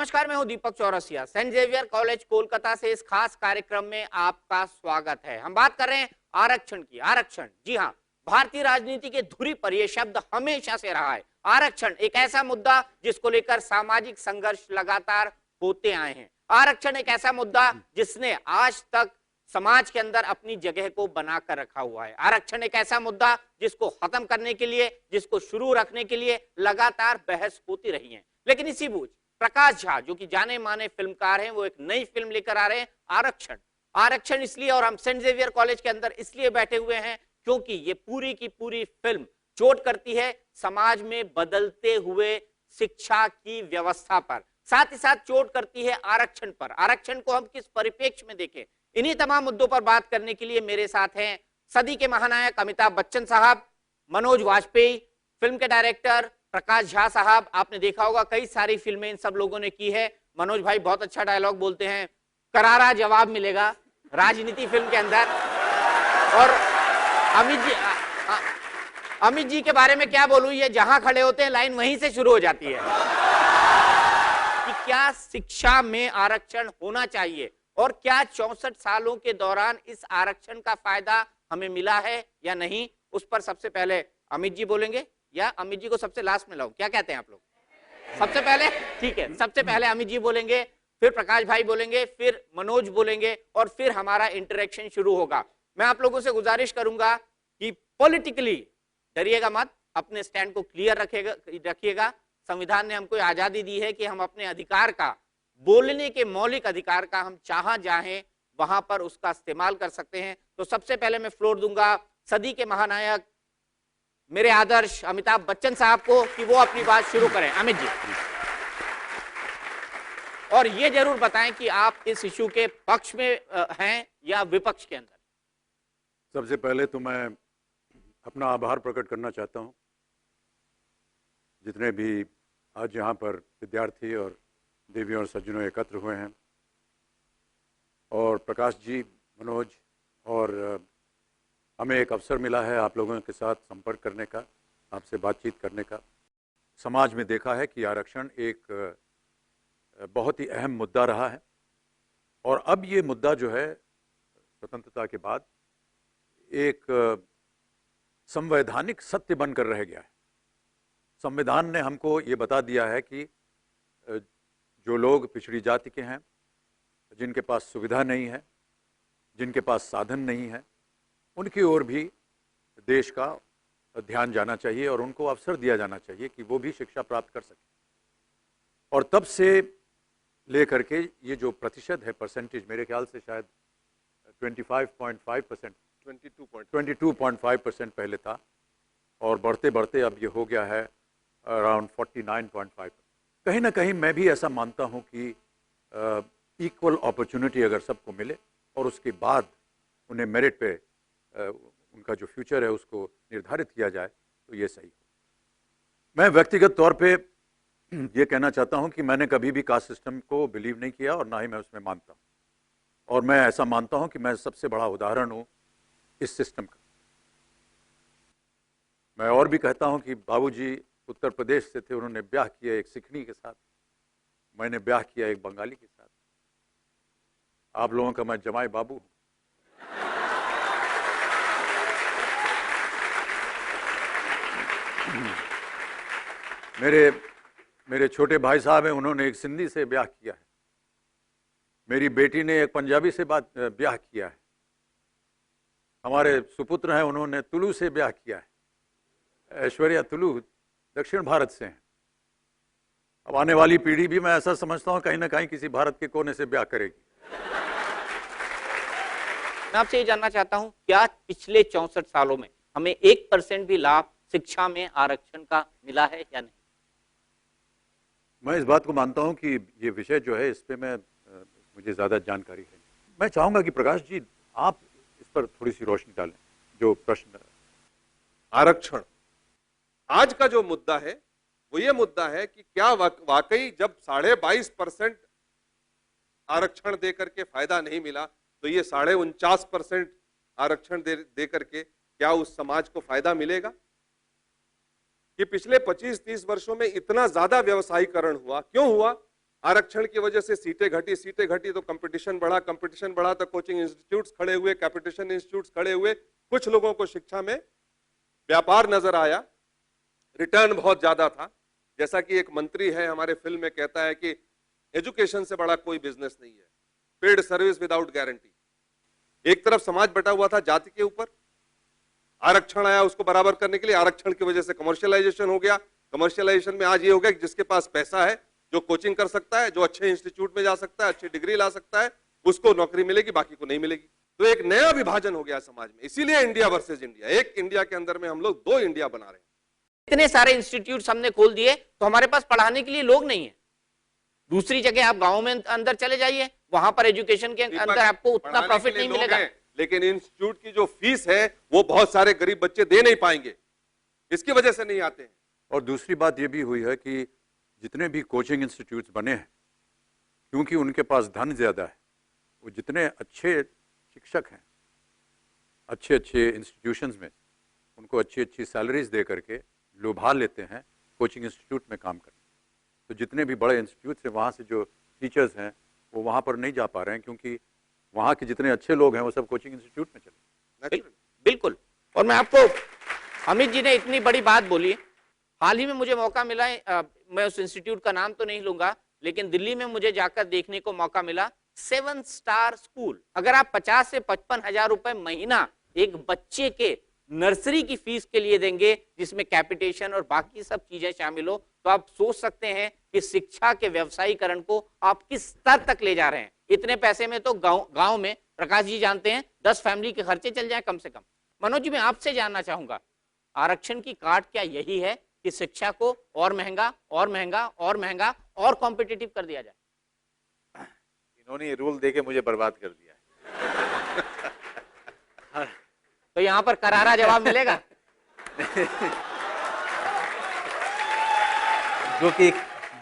नमस्कार, मैं हूं Deepak Chaurasia. Saint Xavier college Kolkata से इस खास कार्यक्रम में आपका स्वागत है। हम बात कर रहे हैं आरक्षण की। आरक्षण, जी हां, भारतीय राजनीति के धुरी पर यह शब्द हमेशा से रहा है। आरक्षण एक ऐसा मुद्दा जिसको लेकर सामाजिक संघर्ष लगातार होते आए हैं। आरक्षण एक ऐसा मुद्दा जिसने आज तक समाज के अंदर अपनी जगह को बनाकर रखा हुआ है। आरक्षण एक ऐसा मुद्दा जिसको खत्म करने के लिए, जिसको शुरू रखने के लिए लगातार बहस होती रही है। लेकिन इसी बीच प्रकाश झा, जो कि जाने माने फिल्मकार हैं, वो एक नई फिल्म लेकर आ रहे हैं, आरक्षण। आरक्षण इसलिए, और हम सेंट जेवियर कॉलेज के अंदर इसलिए बैठे हुए हैं क्योंकि ये पूरी की पूरी फिल्म चोट करती है समाज में बदलते हुए शिक्षा की व्यवस्था पर, साथ ही साथ चोट करती है आरक्षण पर। आरक्षण को हम किस परिप्रेक्ष्य में देखें, इन्हीं तमाम मुद्दों पर बात करने के लिए मेरे साथ हैं सदी के महानायक अमिताभ बच्चन साहब, मनोज वाजपेयी, फिल्म के डायरेक्टर प्रकाश झा साहब। आपने देखा होगा कई सारी फिल्में इन सब लोगों ने की है। मनोज भाई बहुत अच्छा डायलॉग बोलते हैं, करारा जवाब मिलेगा राजनीति फिल्म के अंदर। और अमित जी के बारे में क्या बोलूं, ये जहां खड़े होते हैं लाइन वहीं से शुरू हो जाती है कि क्या शिक्षा में आरक्षण होना चाहिए और क्या 64 सालों के दौरान इस आरक्षण का फायदा हमें मिला है या नहीं। उस पर सबसे पहले अमित जी बोलेंगे या अमित जी को सबसे लास्ट में लाऊं, क्या कहते हैं आप लोग? सबसे पहले, ठीक है, सबसे पहले अमित जी बोलेंगे, फिर प्रकाश भाई बोलेंगे, फिर मनोज बोलेंगे और फिर हमारा इंटरेक्शन शुरू होगा। मैं आप लोगों से गुजारिश करूंगा कि पॉलिटिकली डरिएगा मत, अपने स्टैंड को क्लियर रखिएगा। संविधान ने हमको आजादी दी है कि हम अपने अधिकार का, बोलने के मौलिक अधिकार का, हम जहां चाहें वहां पर उसका इस्तेमाल कर सकते हैं। तो सबसे पहले मैं फ्लोर दूंगा सदी के महानायक, मेरे आदर्श अमिताभ बच्चन साहब को, कि वो अपनी बात शुरू करें। अमित जी, और ये जरूर बताएं कि आप इस इशू के पक्ष में हैं या विपक्ष के अंदर। सबसे पहले तो मैं अपना आभार प्रकट करना चाहता हूं, जितने भी आज यहाँ पर विद्यार्थी और देवियों और सज्जनों एकत्र हुए हैं, और प्रकाश जी, मनोज, और हमें एक अवसर मिला है आप लोगों के साथ संपर्क करने का, आपसे बातचीत करने का। समाज में देखा है कि आरक्षण एक बहुत ही अहम मुद्दा रहा है, और अब ये मुद्दा जो है स्वतंत्रता के बाद एक संवैधानिक सत्य बनकर रह गया है। संविधान ने हमको ये बता दिया है कि जो लोग पिछड़ी जाति के हैं, जिनके पास सुविधा नहीं है, जिनके पास साधन नहीं है, उनकी ओर भी देश का ध्यान जाना चाहिए और उनको अवसर दिया जाना चाहिए कि वो भी शिक्षा प्राप्त कर सके। और तब से लेकर के ये जो प्रतिशत है, परसेंटेज, मेरे ख्याल से शायद 25.5%, 22.5% पहले था, और बढ़ते बढ़ते अब ये हो गया है अराउंड 49.5%। कहीं ना कहीं मैं भी ऐसा मानता हूँ कि इक्वल अपॉर्चुनिटी अगर सबको मिले और उसके बाद उन्हें मेरिट पे उनका जो फ्यूचर है उसको निर्धारित किया जाए तो ये सही हो। मैं व्यक्तिगत तौर पे ये कहना चाहता हूं कि मैंने कभी भी कास्ट सिस्टम को बिलीव नहीं किया और ना ही मैं उसमें मानता हूं, और मैं ऐसा मानता हूं कि मैं सबसे बड़ा उदाहरण हूं इस सिस्टम का। मैं और भी कहता हूं कि बाबूजी उत्तर प्रदेश से थे, उन्होंने ब्याह किया एक सिखनी के साथ, मैंने ब्याह किया एक बंगाली के साथ। आप लोगों का मैं जमाई बाबू हूं। मेरे छोटे भाई साहब हैं, उन्होंने एक सिंधी से ब्याह किया है। मेरी बेटी ने एक पंजाबी से ब्याह किया है। हमारे सुपुत्र हैं, उन्होंने तुलु से ब्याह किया है। ऐश्वर्या तुलु दक्षिण भारत से हैं। अब आने वाली पीढ़ी भी मैं ऐसा समझता हूं कहीं ना कहीं किसी भारत के कोने से ब्याह करेगी। मैं आपसे ये जानना चाहता हूं, क्या पिछले 64 सालों में हमें 1% भी लाभ शिक्षा में आरक्षण का मिला है या नहीं? मैं इस बात को मानता हूं कि ये विषय जो है, इस पे मुझे ज़्यादा जानकारी है। मैं चाहूँगा कि प्रकाश जी आप इस पर थोड़ी सी रोशनी डालें। जो प्रश्न आरक्षण, आज का जो मुद्दा है वो ये मुद्दा है कि क्या वाकई जब 22.5% आरक्षण दे करके फायदा नहीं मिला, तो ये 49.5% आरक्षण दे करके क्या उस समाज को फायदा मिलेगा? कि पिछले 25-30 वर्षों में इतना ज्यादा व्यवसायीकरण हुआ, क्यों हुआ? आरक्षण की वजह से सीटें घटी तो कंपटीशन बढ़ा तो कोचिंग इंस्टीट्यूट्स खड़े हुए, कैपिटेशन इंस्टीट्यूट्स खड़े हुए, कुछ लोगों को शिक्षा में व्यापार नजर आया, रिटर्न बहुत ज्यादा था। जैसा कि एक मंत्री है हमारे फिल्म में कहता है कि एजुकेशन से बड़ा कोई बिजनेस नहीं है, पेड सर्विस विदाउट गारंटी। एक तरफ समाज बटा हुआ था जाति के ऊपर, आरक्षण आया उसको बराबर करने के लिए, आरक्षण की वजह से कमर्शियलाइजेशन हो गया। कमर्शियलाइजेशन में आज ये हो गया कि जिसके पास पैसा है, जो कोचिंग कर सकता है, जो अच्छे इंस्टीट्यूट में जा सकता है, अच्छी डिग्री ला सकता है, उसको नौकरी मिलेगी, बाकी को नहीं मिलेगी। तो एक नया विभाजन हो गया समाज में। इसीलिए इंडिया वर्सेस इंडिया, एक इंडिया के अंदर में हम लोग दो इंडिया बना रहे हैं। इतने सारे इंस्टीट्यूट हमने खोल दिए तो हमारे पास पढ़ाने के लिए लोग नहीं है। दूसरी जगह आप गांव में अंदर चले जाइए, वहां पर एजुकेशन के अंदर आपको उतना प्रॉफिट नहीं मिलेगा, लेकिन इंस्टीट्यूट की जो फीस है वो बहुत सारे गरीब बच्चे दे नहीं पाएंगे, इसकी वजह से नहीं आते हैं। और दूसरी बात ये भी हुई है कि जितने भी कोचिंग इंस्टीट्यूट्स बने हैं, क्योंकि उनके पास धन ज़्यादा है, वो जितने अच्छे शिक्षक हैं अच्छे अच्छे इंस्टीट्यूशंस में, उनको अच्छी अच्छी सैलरीज दे करके लुभा लेते हैं कोचिंग इंस्टीट्यूट में काम करने। तो जितने भी बड़े इंस्टीट्यूट्स हैं, वहाँ से जो टीचर्स हैं वो वहाँ पर नहीं जा पा रहे हैं, क्योंकि वहाँ के जितने अच्छे लोग हैं वो सब कोचिंग इंस्टीट्यूट में चले। बिल्कुल। और मैं आपको, अमित जी ने इतनी बड़ी बात बोली, हाल ही में मुझे मौका मिला है, मैं उस इंस्टीट्यूट का नाम तो नहीं लूंगा, लेकिन दिल्ली में मुझे जाकर देखने को मौका मिला 7 स्टार स्कूल। अगर आप 50 से 55 हजार रुपए महीना एक बच्चे के नर्सरी की फीस के लिए देंगे, जिसमें कैपिटेशन और बाकी सब चीजें शामिल हो, तो आप सोच सकते हैं कि शिक्षा के व्यवसायीकरण को आप किस स्तर तक ले जा रहे हैं। इतने पैसे में तो गांव में, प्रकाश जी जानते हैं, 10 फैमिली के खर्चे चल जाए कम से कम। मनोज जी, मैं आपसे जानना चाहूंगा, आरक्षण की काट क्या यही है कि शिक्षा को और महंगा और महंगा और महंगा और कॉम्पिटिटिव कर दिया जाए? इन्होंने ये रूल देके मुझे बर्बाद कर दिया है। तो यहां पर करारा जवाब मिलेगा।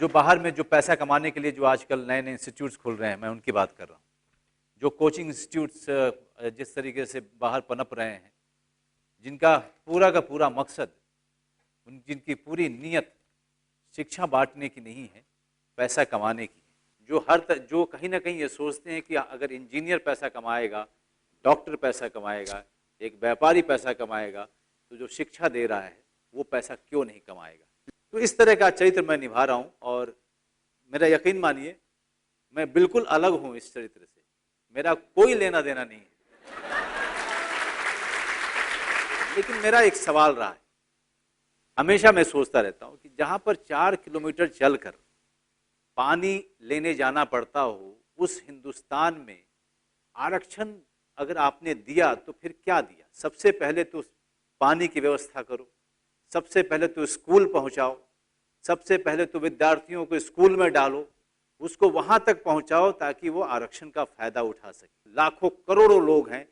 जो बाहर में जो पैसा कमाने के लिए जो आजकल नए नए इंस्टीट्यूट्स खुल रहे हैं, मैं उनकी बात कर रहा हूँ। जो कोचिंग इंस्टीट्यूट्स जिस तरीके से बाहर पनप रहे हैं, जिनका पूरा का पूरा मकसद, जिनकी पूरी नीयत शिक्षा बांटने की नहीं है, पैसा कमाने की है। जो कहीं ना कहीं ये सोचते हैं कि अगर इंजीनियर पैसा कमाएगा, डॉक्टर पैसा कमाएगा, एक व्यापारी पैसा कमाएगा, तो जो शिक्षा दे रहा है वो पैसा क्यों नहीं कमाएगा। तो इस तरह का चरित्र मैं निभा रहा हूँ, और मेरा यकीन मानिए मैं बिल्कुल अलग हूँ इस चरित्र से, मेरा कोई लेना देना नहीं है। लेकिन मेरा एक सवाल रहा है, हमेशा मैं सोचता रहता हूँ कि जहाँ पर 4 किलोमीटर चलकर पानी लेने जाना पड़ता हो, उस हिंदुस्तान में आरक्षण अगर आपने दिया तो फिर क्या दिया? सबसे पहले तो पानी की व्यवस्था करो, सबसे पहले तो स्कूल पहुंचाओ, सबसे पहले तो विद्यार्थियों को स्कूल में डालो, उसको वहां तक पहुंचाओ ताकि वो आरक्षण का फायदा उठा सके। लाखों करोड़ों लोग हैं,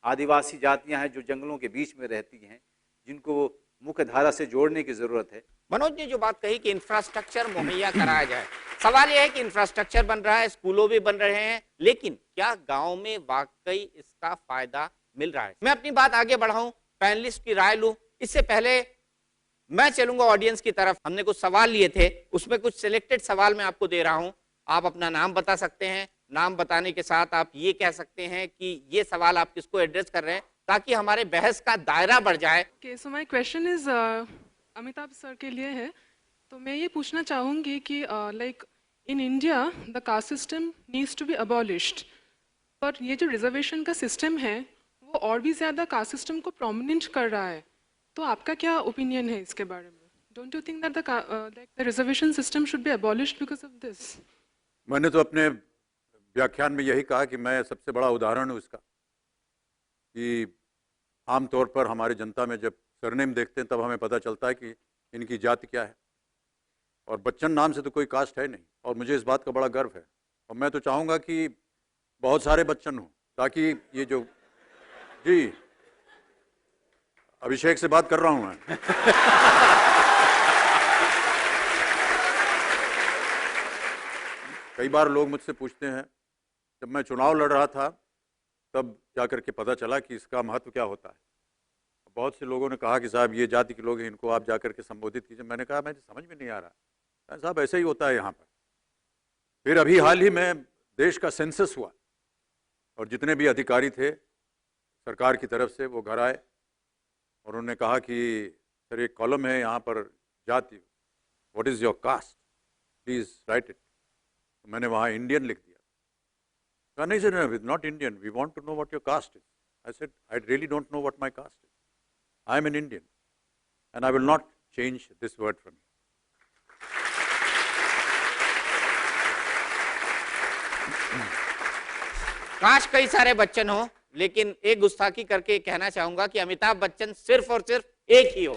आदिवासी जातियां हैं जो जंगलों के बीच में रहती हैं, जिनको मुख्य धारा से जोड़ने की जरूरत है। मनोज ने जो बात कही कि इंफ्रास्ट्रक्चर मुहैया कराया जाए, सवाल यह है कि इंफ्रास्ट्रक्चर बन रहा है, स्कूलों भी बन रहे हैं, लेकिन क्या गांव में वाकई इसका फायदा मिल रहा है? मैं अपनी बात आगे बढ़ाऊं, पैनलिस्ट की राय लूं, इससे पहले मैं चलूंगा ऑडियंस की तरफ। हमने कुछ सवाल लिए थे, उसमें कुछ सिलेक्टेड सवाल मैं आपको दे रहा हूं। आप अपना नाम बता सकते हैं, नाम बताने के साथ आप ये कह सकते हैं कि ये सवाल आप किसको एड्रेस कर रहे हैं, ताकि हमारे बहस का दायरा बढ़ जाए। Okay, so my question is Amitabh sir के लिए है। तो मैं ये पूछना चाहूँगी कि like in India the caste system needs to be abolished, पर ये जो रिजर्वेशन का सिस्टम है वो और भी ज़्यादा कास्ट सिस्टम को प्रोमिनेंट कर रहा है। तो आपका क्या ओपिनियन है इसके बारे में? Don't you think that the reservation system should be abolished because of this? मैंने तो अपने व्याख्यान में यही कहा कि मैं सबसे बड़ा उदाहरण हूँ इसका, कि आमतौर पर हमारी जनता में जब सरनेम देखते हैं तब हमें पता चलता है कि इनकी जाति क्या है, और बच्चन नाम से तो कोई कास्ट है नहीं, और मुझे इस बात का बड़ा गर्व है। और मैं तो चाहूँगा कि बहुत सारे बच्चन हों, ताकि ये जो, जी अभिषेक से बात कर रहा हूँ मैं। कई बार लोग मुझसे पूछते हैं, जब मैं चुनाव लड़ रहा था तब जाकर के पता चला कि इसका महत्व क्या होता है। बहुत से लोगों ने कहा कि साहब ये जाति के लोग हैं, इनको आप जाकर के संबोधित कीजिए। मैंने कहा मुझे समझ में नहीं आ रहा। साहब ऐसा ही होता है यहाँ पर, फिर अभी हाल ही में देश का सेंसस हुआ और जितने भी अधिकारी थे सरकार की तरफ से वो घर आए और उन्होंने कहा कि सर एक कॉलम है यहाँ पर जाति, what is your caste, please write it. तो मैंने वहाँ इंडियन लिख दिया। कहा नहीं sir, not Indian, we want to know what your caste is. I said I really don't know what my caste is, I am an Indian and I will not change this word from you. काश कई सारे बच्चन हो, लेकिन एक गुस्ताखी करके कहना चाहूंगा कि अमिताभ बच्चन सिर्फ और सिर्फ एक ही हो।